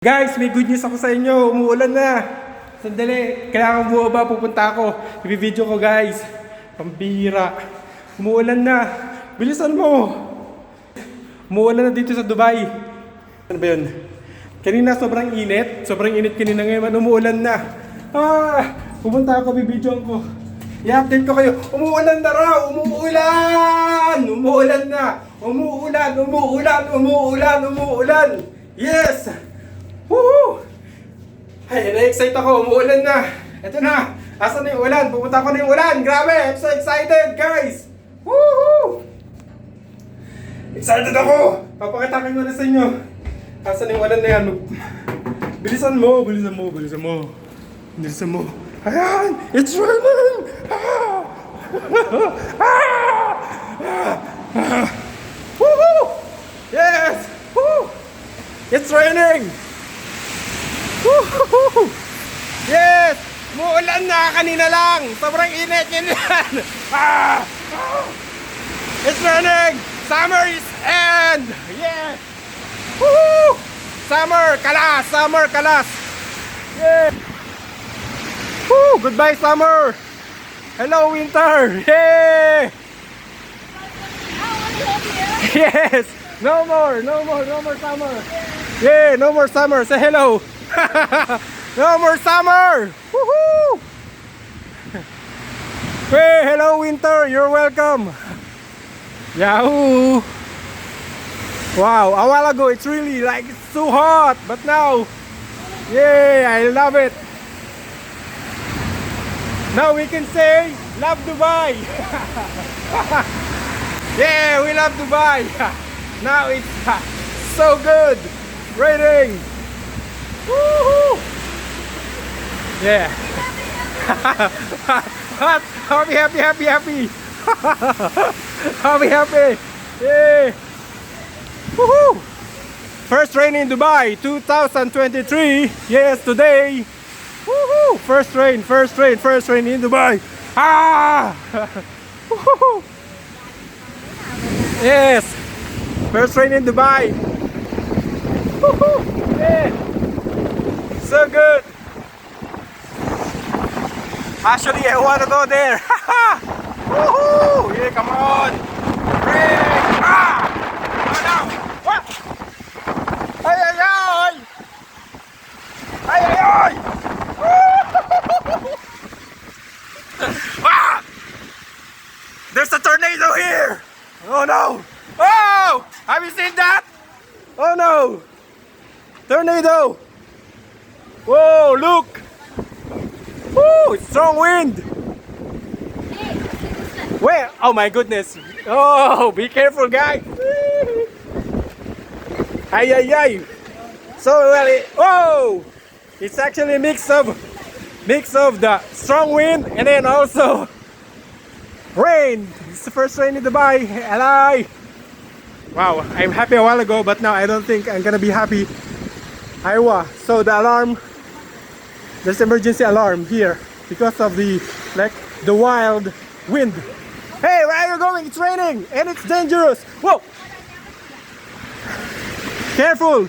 Guys, may good news ako sa inyo. Umuulan na. Sandali, kailangan bumaba, pupunta ako. I-video ko guys. Pambira. Umuulan na. Bilisan mo. Umuulan na dito sa Dubai. Ano ba yun? Kanina sobrang init. Sobrang init kanina, ngayon umuulan na. Pupunta ako, i-video ko. I-update ko kayo. Umuulan na raw! Umuulan! Umuulan na! Umuulan! Umuulan! Umuulan! Umuulan! Yes! Woohoo! Ay, na-excite ako. Umuulan na. Ito na. Asan na yung ulan? Pupunta ako na yung ulan. Grabe! I'm so excited, guys! Woohoo! Excited ako! Papakita ko na sa inyo. Asan na yung ulan na yan? Bilisan mo! Bilisan mo! Bilisan mo! Bilisan mo! Ayan! It's raining! Woohoo! Yes! Woo! It's raining! Woohoo! Yes! Muulan na kanina lang! Sobrang init yan! It's raining! Summer is end! Yes! Woohoo! Summer! Kalas! Summer! Kalas! Yeah! Woo! Goodbye summer! Hello winter! Yeah! Yes! No more! No more! No more summer! Yeah! No more summer! Say hello! No more summer! Woohoo! Hey, hello winter, you're welcome. Yahoo! Wow, a while ago it's really like it's so hot, but now, yay, I love it. Now we can say, love Dubai. Yeah, we love Dubai. Now it's so good, raining. Woohoo! Yeah. What? Happy, happy, happy, happy. Happy, happy. Yeah. Woohoo! First rain in Dubai, 2023. Yes, today. Woohoo! First rain, first rain, first rain in Dubai. Woohoo! Yes. First rain in Dubai. Woohoo! Yeah. So good. Actually, I want to go there. Woohoo! Yeah, come on. Break. Oh no. What? Ay, ay, ay. Ay, ay, ay. There's a tornado here. Oh no. Oh! Have you seen that? Oh no. Tornado. Whoa, look! Woo, strong wind! Where? Oh my goodness! Oh, be careful, guys! Ay, ay, ay! So well, whoa! It's actually a mix of the strong wind and then also rain. It's the first rain in Dubai. Hello! Wow, I'm happy a while ago, but now I don't think I'm gonna be happy. Iowa. So the alarm. There's emergency alarm here because of the wild wind. Hey, where are you going? It's raining and it's dangerous. Whoa! Careful!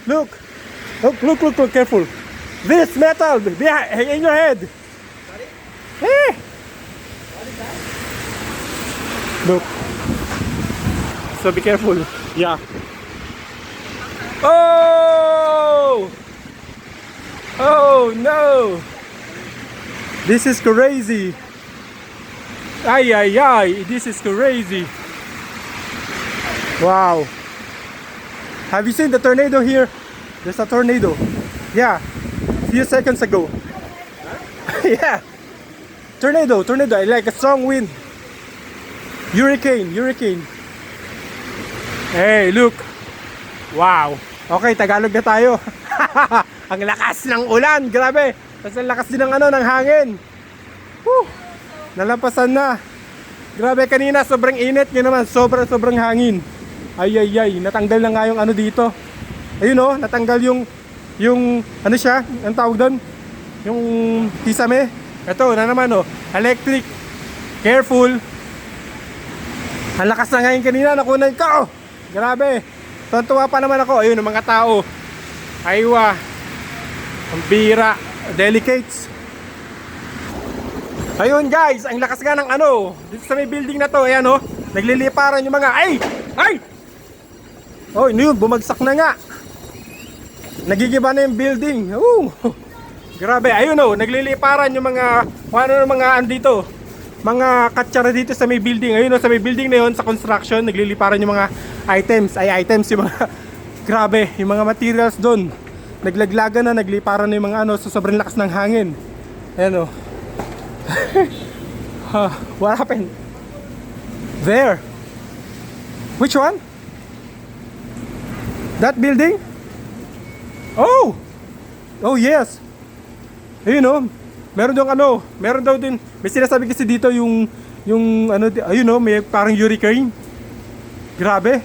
Look! Look! Look! Look! Look! Careful! This metal behind in your head. Hey! Look. So be careful. Yeah. Oh! Oh no! This is crazy! Ay ay ay! This is crazy! Wow! Have you seen the tornado here? There's a tornado. Yeah, few seconds ago. Yeah, tornado, tornado. Like a strong wind. Hurricane, hurricane. Hey, look! Wow! Okay, Tagalog na tayo. Ang lakas ng ulan, grabe. Tapos ang lakas din ng ng hangin. Woo! Nalampasan na. Grabe, kanina sobrang init, ngayon naman sobrang hangin. Ay ay ay, natanggal na nga yung dito. Ayun oh, natanggal yung ano siya, ang tawag doon? Yung kisame. Ito na naman oh, electric. Careful. Ang lakas na ngayon kanina, nakunan ko. Grabe. Tuwa pa naman ako, ayun ang mga tao. Aywa. Ang bira. Delicates. Ayun guys, ang lakas nga ng ano. Dito sa may building na to, ayan oh. Nagliliparan yung mga, ay! Ay! Oh, yun, bumagsak na nga. Nagigiba na yung building. Grabe, ayun oh, nagliliparan yung mga, ano ng mga andito. Mga katsara dito sa may building. Ayun oh, sa may building na yun, sa construction, nagliliparan yung mga items. Items, yung mga, grabe, yung mga materials doon. Naglaglagan na, nagliparan na yung mga ano, sa sobrang lakas ng hangin. Ayan oh. What happened? There. Which one? That building? Oh! Oh yes. Ayun oh. Meron daw ano, meron daw din. May sinasabi kasi dito yung ano, ayun oh, may parang hurricane. Grabe.